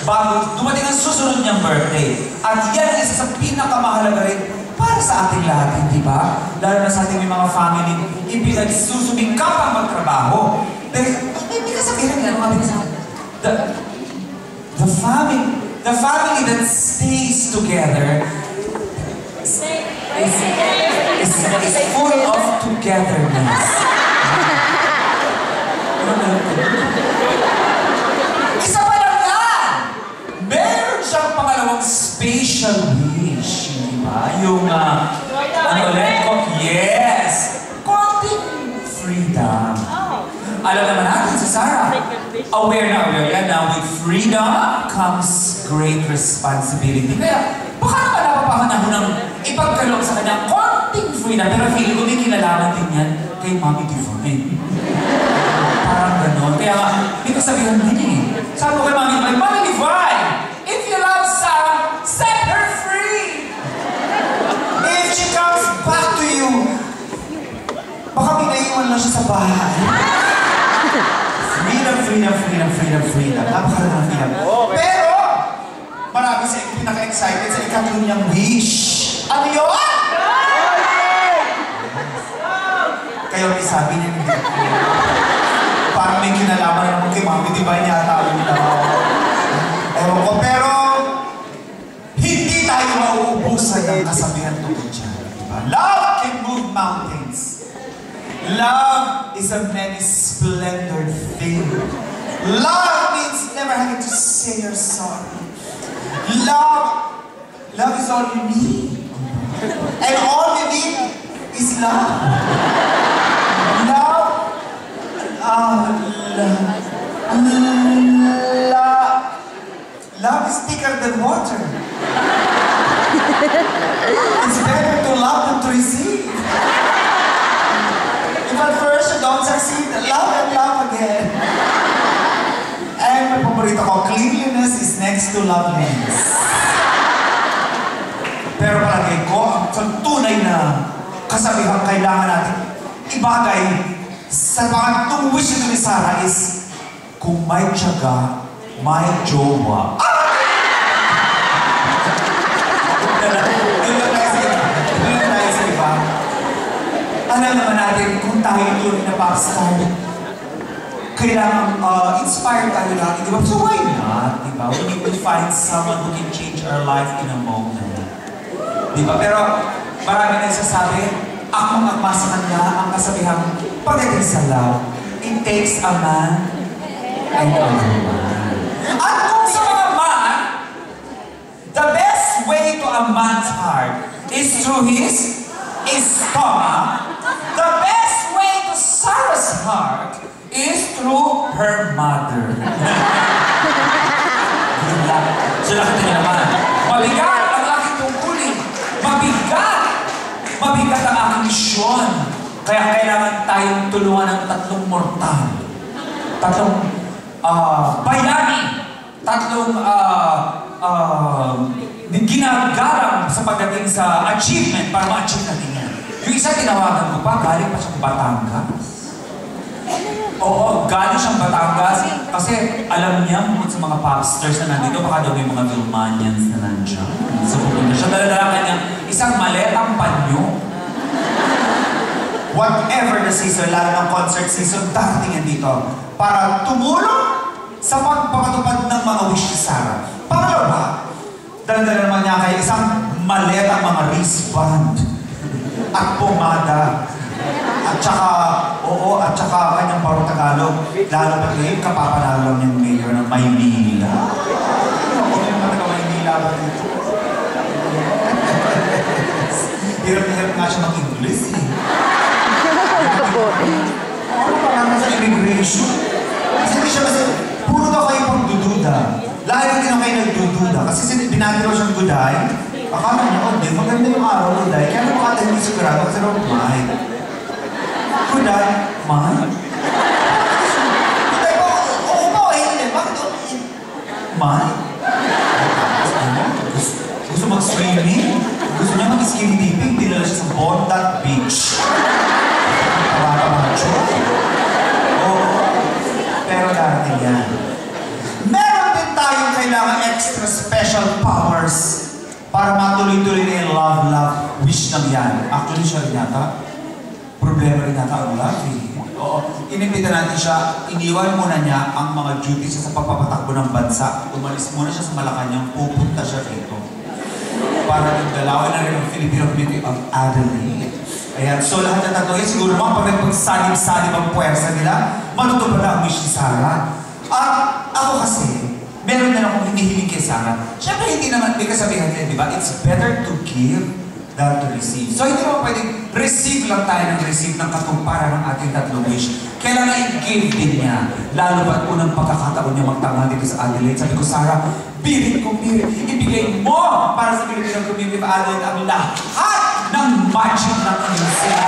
bago dumating ang susunod niyang birthday. At yan ang isa sa pinakamahalaga rin para sa ating lahat, hindi ba? Lalo na sa ating mga family, ipinagsusumikap ang magtrabaho. Dahil, hindi ka sabihin nga, mga pinasama. The family that stays together is full of togetherness. Isa pa lang yan! Meron siyang pangalawang spatial wish, di ba? Yung, ano ulit? Yes! Konting freedom. Alam naman natin si Sarah. Aware na aware yan na with freedom comes great responsibility. Kaya, baka naman napapahanahon ng ipagkaloob sa kanya konting freedom. Pero feeling ko may kinalaman din yan kay Mommy Divine. Parang gano'n. Kaya, hindi ko sabihin din eh. Sabi ko kay Mommy Divine, Mommy Divine, if you love Sarah, set her free! If she comes back to you, baka may naiwan lang siya sa bahay. Freedom. Napakalaman ng freedom. Pero, marami sa pinaka-excited sa ikatlo niyang wish. Ano yun? Kaya may sabi niya, parang may kinalaman naman kay Mami Divine yata. Ewan ko, pero hindi tayo mauubusan ng kasabihan tungkol dyan. Love can move mountains. Love is a many splendored thing. Love means never having to say you're sorry. Love is all you need. And all you need is love. Love is thicker than water. It's better to love than to receive. If at first you don't succeed, love and love again. And my paborito ko, cleanliness is next to loveliness. Pero palagay ko, ang tunay na kasabihan kailangan natin ibagay sa mga wish nito ni Sarah is, kung may tiyaga, may jowa. Alam naman natin kung tayo tuloy na popstar, kailangan inspired tayo lang, di ba? So why not, di ba? We need to find someone who can change our life in a moment. Di ba? Pero marami nagsasabi, ako magma sa kanya ang kasabihang pagdating sa love, it takes a man and a woman. At kung sa mga man, the best way to a man's heart is through his stomach. The best way to Sarah's heart is through her mother. So nakita niyo naman, mabigat ang aking tungkulin. Mabigat ang aking misyon. Kaya kailangan tayong tulungan ng tatlong mortal. Tatlong bayani. Tatlong ginagalang sa pagdating sa achievement para ma-achieve natin yan. Yung isa tinawagan ko pa, galing pa siyang Batangas. Oo, galing siyang Batangas kasi alam niya bukod sa mga popstars na nandito, baka daw may mga Vilmanians na nandiyan. So pupunta siya, dala-dala kanya isang maletang panyo. Whatever the season, lalo ng concert season, darating yan dito para tumulong sa pagpapatupad ng mga wish ni Sarah. Pangalawa, dala-dala naman niya kay isang maletang mga wristband at pomada. At saka kanyang parang Tagalog, lalo pa ngayon, kapapanalo lang yung mayor ng Maynila. Ako yung mga taga-Maynila ba dito? Hirap na hirap nga siya mag-English eh. Ano parang sa immigration? Kasi puro daw kayo pagdududa. Lalo din ako kayo nagdududa. Kasi binagiro siyang Guday. Akala niya, di maganda yung araw Guday. Kaya naman makata hindi sigurado kasi raw, May. Guday, May? Guday po, oo po, hindi. Bakit o? May? Gusto mag-swimming? Gusto niya mag-skin dipping? Dinala siya sa Bondat Beach. Para mga choy. Oo. Pero darating yan. Meron din tayong kailangan extra special powers para matuloy-tuloy na yung love wish ng yan. Actually, siya rin yata. Problema rin yata ang love eh. Oo. Inimbita natin siya, iniwan muna niya ang mga duties sa pagpapatakbo ng bansa. Umalis muna siya sa Malacanang, pupunta siya dito. Para nagdalawin na rin ang Filipino community of Adelaide. Ayan, so lahat ng tatlo yan, siguro naman pag nagpagsalim-salim ang puwersa nila, matutupad na ang wish ni Sarah. At ako kasi, meron na akong hinihiling kay Sarah. Siyempre hindi naman, may kasabihan nila, di ba? It's better to give than to receive. So hindi naman pwedeng receive lang tayo ng receive ng katumparan ng ating tatlong wish. Kailangan i-give din niya. Lalo ba't unang pagkakataon niya magtanghal dito sa Adelaide. Sabi ko, Sarah, birit kong birit. Ibigay mo para sa Filipino community of Adelaide ang lahat ng magic ng kanyang sila.